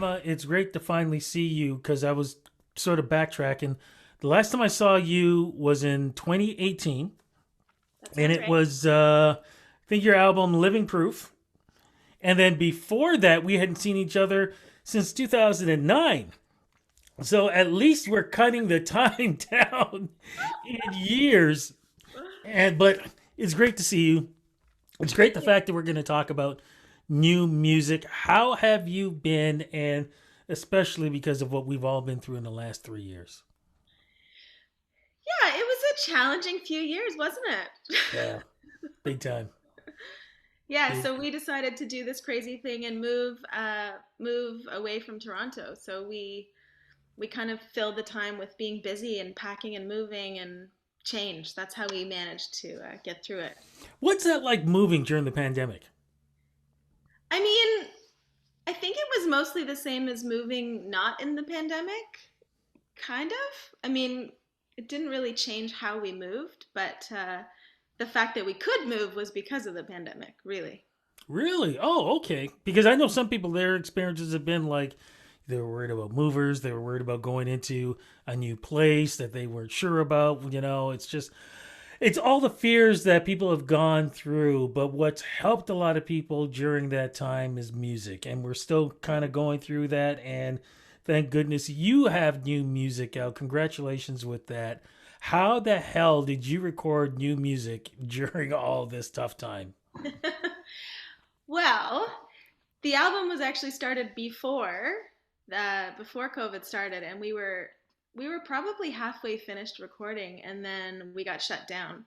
Emma, it's great to finally see you because I was sort of backtracking. The last time I saw you was in 2018, That and sounds it right. was, I think, your album Living Proof. And then before that, we hadn't seen each other since 2009. So at least we're cutting the time down in years. But it's great to see you. It's great Thank the you. fact that we're going to talk about new music. How have you been? And especially because of what we've all been through in the last 3 years. Yeah, it was a challenging few years, wasn't it? Yeah, big time. Yeah, Big. so we decided to do this crazy thing and move away from Toronto. So we kind of filled the time with being busy and packing and moving and change. That's how we managed to get through it. What's that like moving during the pandemic? I mean, I think it was mostly the same as moving not in the pandemic, kind of. I mean, it didn't really change how we moved, but the fact that we could move was because of the pandemic, really. Really? Oh, okay. Because I know some people, their experiences have been like they were worried about movers, they were worried about going into a new place that they weren't sure about. It's just it's all the fears that people have gone through, but what's helped a lot of people during that time is music, and we're still kind of going through that. And thank goodness you have new music out. Congratulations with that. How the hell did you record new music during all this tough time? Well, the album was actually started before COVID started, and we were probably halfway finished recording, and then we got shut down.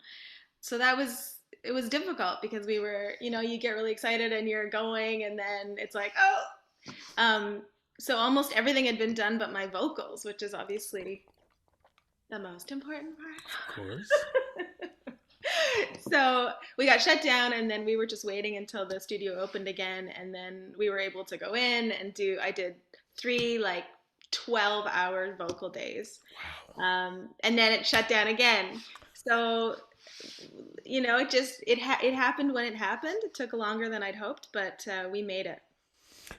So that was it was difficult because we were, you get really excited and you're going, and then it's like, oh. Um, so almost everything had been done but my vocals, which is obviously the most important Of course. so we got shut down, and then we were just waiting until the studio opened again, and then we were able to go in and do I did three like 12-hour vocal days, and then it shut down again. So it happened when it happened. It took longer than I'd hoped, but we made it.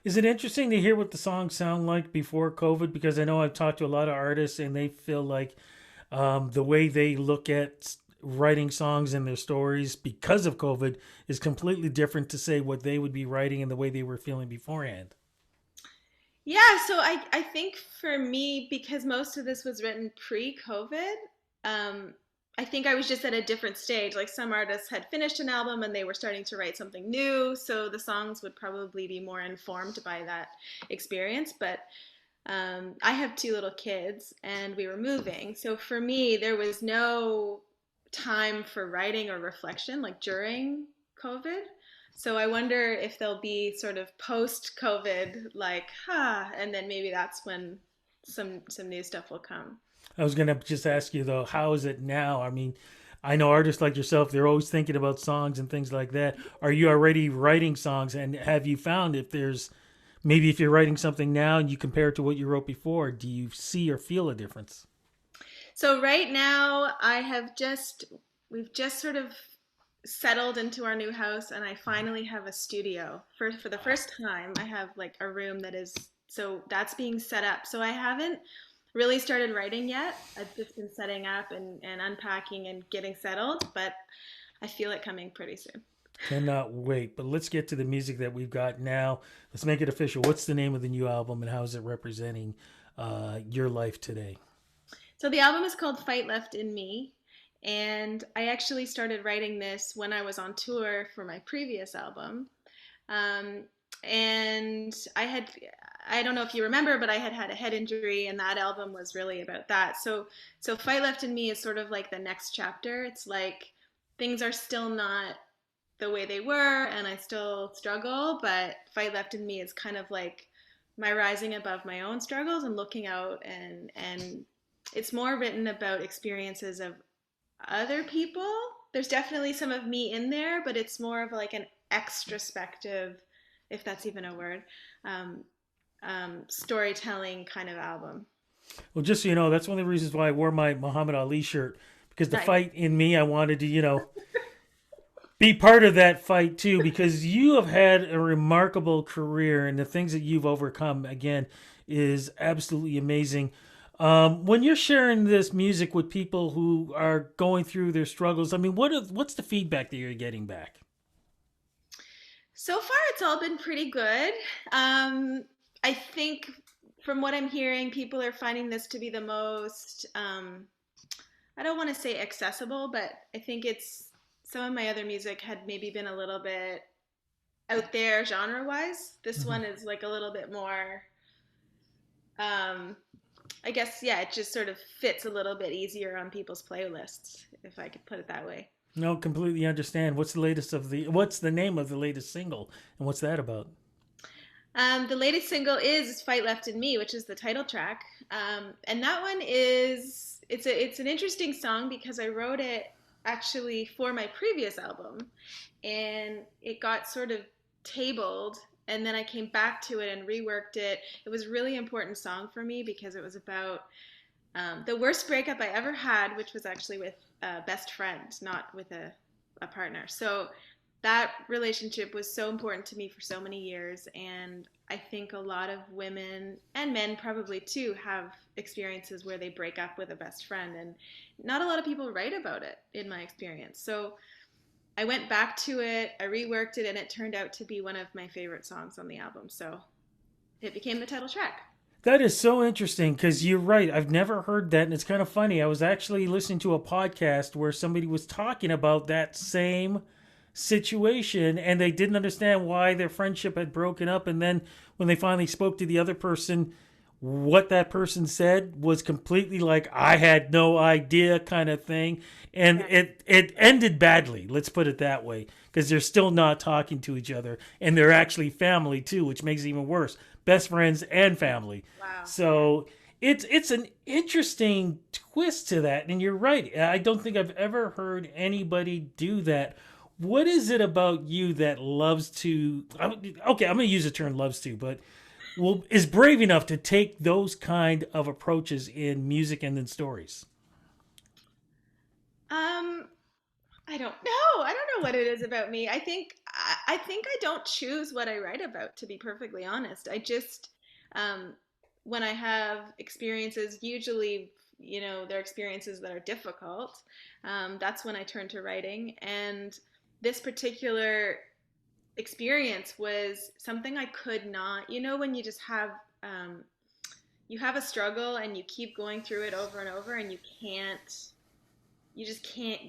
Is it interesting to hear what the songs sound like before COVID? Because I know I've talked to a lot of artists and they feel like the way they look at writing songs and their stories because of COVID is completely different to say what they would be writing and the way they were feeling beforehand. Yeah, so I think for me, because most of this was written pre-COVID, um, I think I was just at a different stage. Like some artists had finished an album and they were starting to write something new, so the songs would probably be more informed by that experience. But I have two little kids and we were moving. So for me, there was no time for writing or reflection like during COVID. So I wonder if there'll be sort of post COVID, like, and then maybe that's when some new stuff will come. I was going to just ask you, though, how is it now? I mean, I know artists like yourself, they're always thinking about songs and things like that. Are you already writing songs? And have you found if there's maybe if you're writing something now and you compare it to what you wrote before, do you see or feel a difference? So right now, we've just sort of settled into our new house, and I finally have a studio. For the first time, I have like a room that is so that's being set up. So I haven't really started writing yet. I've just been setting up and unpacking and getting settled, but I feel it coming pretty soon. Cannot wait. But let's get to the music that we've got now. Let's make it official. What's the name of the new album and how is it representing your life today? So the album is called Fight Left in Me. And I actually started writing this when I was on tour for my previous album. Um, and I don't know if you remember, but I had had a head injury, and that album was really about that. So Fight Left in Me is sort of like the next chapter. It's like things are still not the way they were, and I still struggle, but Fight Left in Me is kind of like my rising above my own struggles and looking out, and it's more written about experiences of other people. There's definitely some of me in there, but it's more of like an extrospective, if that's even a word, um, storytelling kind of album. Well, just so you know, that's one of the reasons why I wore my Muhammad Ali shirt because the Nice. fight in me, I wanted to, be part of that fight too, because you have had a remarkable career, and the things that you've overcome again is absolutely amazing. When you're sharing this music with people who are going through their struggles, I mean, what's the feedback that you're getting back? So far, it's all been pretty good. I think from what I'm hearing, people are finding this to be the most, I don't want to say accessible, but I think it's some of my other music had maybe been a little bit out there genre wise. This Mhm. one is like a little bit more, um, I guess, yeah, it just sort of fits a little bit easier on people's playlists, if I could put it that way. No, completely understand. What's the name of the latest single, and what's that about? The latest single is "Fight Left in Me," which is the title track, and that one is it's an interesting song because I wrote it actually for my previous album, and it got sort of tabled, and then I came back to it and reworked it. It was a really important song for me because it was about the worst breakup I ever had, which was actually with a best friend, not with a partner. So that relationship was so important to me for so many years. And I think a lot of women and men probably too have experiences where they break up with a best friend. And not a lot of people write about it in my experience. So I went back to it, I reworked it, and it turned out to be one of my favorite songs on the album. So it became the title track. That is so interesting because you're right. I've never heard that, and it's kind of funny. I was actually listening to a podcast where somebody was talking about that same situation, and they didn't understand why their friendship had broken up. And then when they finally spoke to the other person, what that person said was completely like I had no idea kind of thing, and Yeah. it ended badly. Let's put it that way, because they're still not talking to each other, and they're actually family too, which makes it even worse. Best friends and family. Wow. Yeah. So it's an interesting twist to that, and you're right. I don't think I've ever heard anybody do that. What is it about you that loves to? Okay, I'm going to use the term "loves to," but is brave enough to take those kind of approaches in music and in stories? Um, I don't know. I don't know what it is about me. I think I don't choose what I write about, to be perfectly honest. I just um, when I have experiences, usually they're experiences that are difficult. That's when I turn to writing, and this particular experience was something I could not. You know, when um, you have a struggle and you keep going through it over and over, and you just can't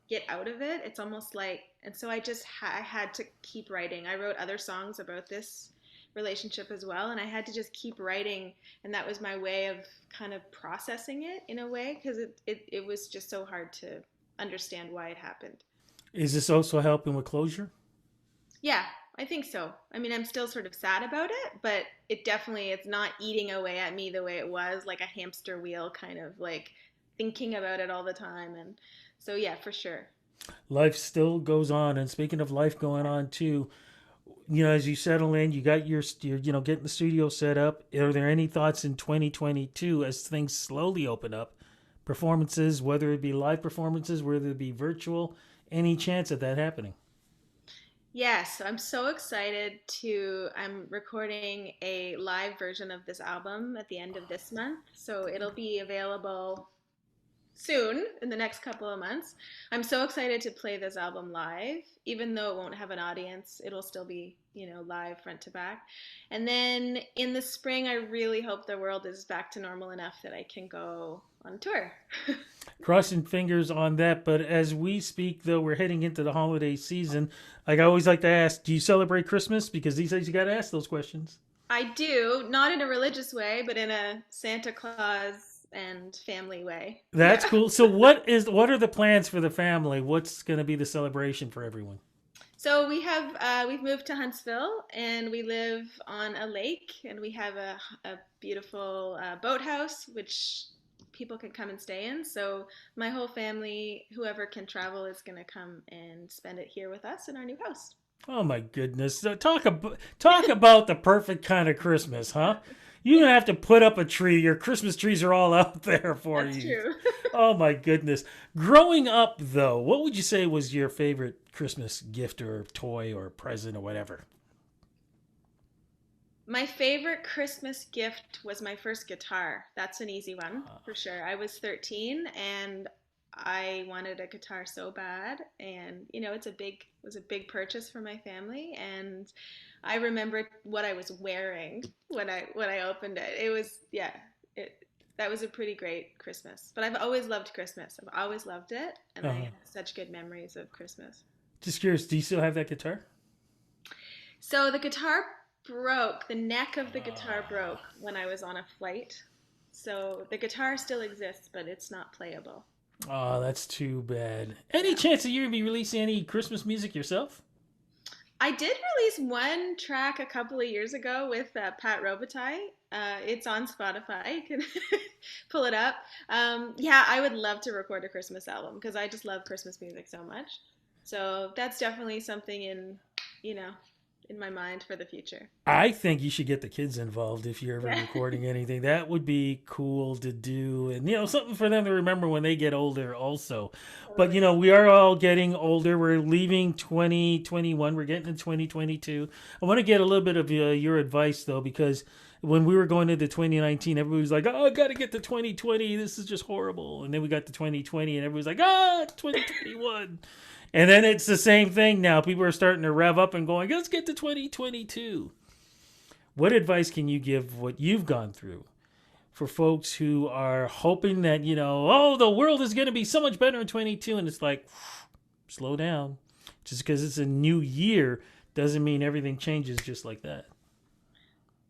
get out of it. It's almost like, and so I had to keep writing. I wrote other songs about this relationship as well, and I had to just keep writing, and that was my way of kind of processing it in a way because it was just so hard to understand why it happened. Is this also helping with closure? Yeah, I think so. I mean, I'm still sort of sad about it, but it's not eating away at me the way it was, like a hamster wheel kind of like thinking about it all the time. And so yeah, for sure. Life still goes on, and speaking of life going on too, as you settle in, you got your getting the studio set up. Are there any thoughts in 2022 as things slowly open up? Performances, whether it be live performances, whether it be virtual, any chance of that happening? Yes, I'm so excited to I'm recording a live version of this album at the end of this month. So it'll be available soon in the next couple of months. I'm so excited to play this album live, even though it won't have an audience. It'll still be, live front to back. And then in the spring, I really hope the world is back to normal enough that I can go on tour. Crossing fingers on that. But as we speak, though, we're heading into the holiday season. Like I always like to ask, do you celebrate Christmas? Because these days you got to ask those questions. I do, not in a religious way, but in a Santa Claus and family way. That's Yeah. cool. So what are the plans for the family? What's going to be the celebration for everyone? So we've moved to Huntsville and we live on a lake and we have a beautiful boathouse which people can come and stay in. So my whole family, whoever can travel, is going to come and spend it here with us in our new house. Oh my goodness! So talk about the perfect kind of Christmas, huh? You don't have to put up a tree. Your Christmas trees are all out there for That's you. true. Oh my goodness. Growing up though, what would you say was your favorite Christmas gift or toy or present or whatever? My favorite Christmas gift was my first guitar. That's an easy one for sure. I was 13 and I wanted a guitar so bad, and it was a big purchase for my family, and I remember what I was wearing when I opened it. It was, yeah, it that was a pretty great Christmas. But I've always loved Christmas. I've always loved it, and I Uh-huh. have such good memories of Christmas. Just curious, do you still have that guitar? So the guitar broke, the neck of the guitar Ah. broke when I was on a flight. So the guitar still exists, but it's not playable. Oh, that's too bad. Any Yeah. chance that you're gonna be releasing any Christmas music yourself? I did release one track a couple of years ago with Pat Robitaille. It's on Spotify. You can pull it up. Yeah, I would love to record a Christmas album because I just love Christmas music so much. So that's definitely something you know, in my mind for the future. I think you should get the kids involved if you're ever Yeah. recording anything. That would be cool to do, and something for them to remember when they get older, also. But Totally. we are all getting older. We're leaving 2021. We're getting to 2022. I want to get a little bit of your advice though, because when we were going into 2019, everybody was like, "Oh, I got to get to 2020. This is just horrible." And then we got to 2020, and everybody's like, "Ah, it's 2021." And then it's the same thing now. People are starting to rev up and going, let's get to 2022. What advice can you give what you've gone through for folks who are hoping that, oh, the world is going to be so much better in 22? And it's like, slow down. Just because it's a new year doesn't mean everything changes just like that.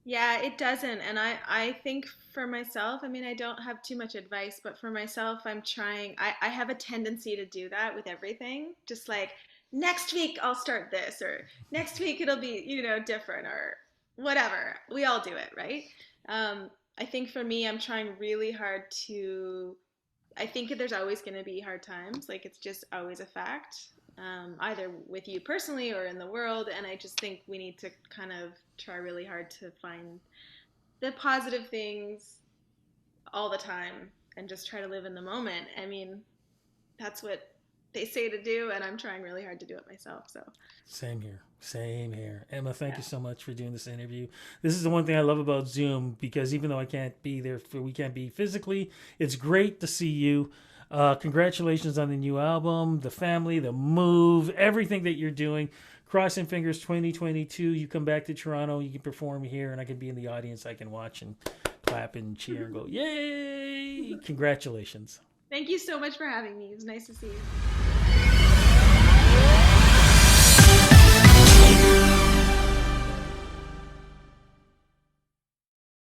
Yeah, it doesn't. And I think for myself, I mean, I don't have too much advice, but for myself, I have a tendency to do that with everything. Just like next week I'll start this, or next week it'll be, different, or whatever. We all do it, right? I think for me, I'm trying really hard to I think there's always going to be hard times. Like it's just always a fact, either with you personally or in the world. And I just think we need to kind of try really hard to find the positive things all the time and just try to live in the moment. I mean, that's what they say to do, and I'm trying really hard to do it myself. So, Same here. Same here. Emma, thank yeah. you so much for doing this interview. This is the one thing I love about Zoom because even though we can't be physically, it's great to see you. Congratulations on the new album, the family, the move, everything that you're doing. Crossing fingers 2022, you come back to Toronto, you can perform here, and I can be in the audience. I can watch and clap and cheer and go, yay! Congratulations. Thank you so much for having me. It was nice to see you.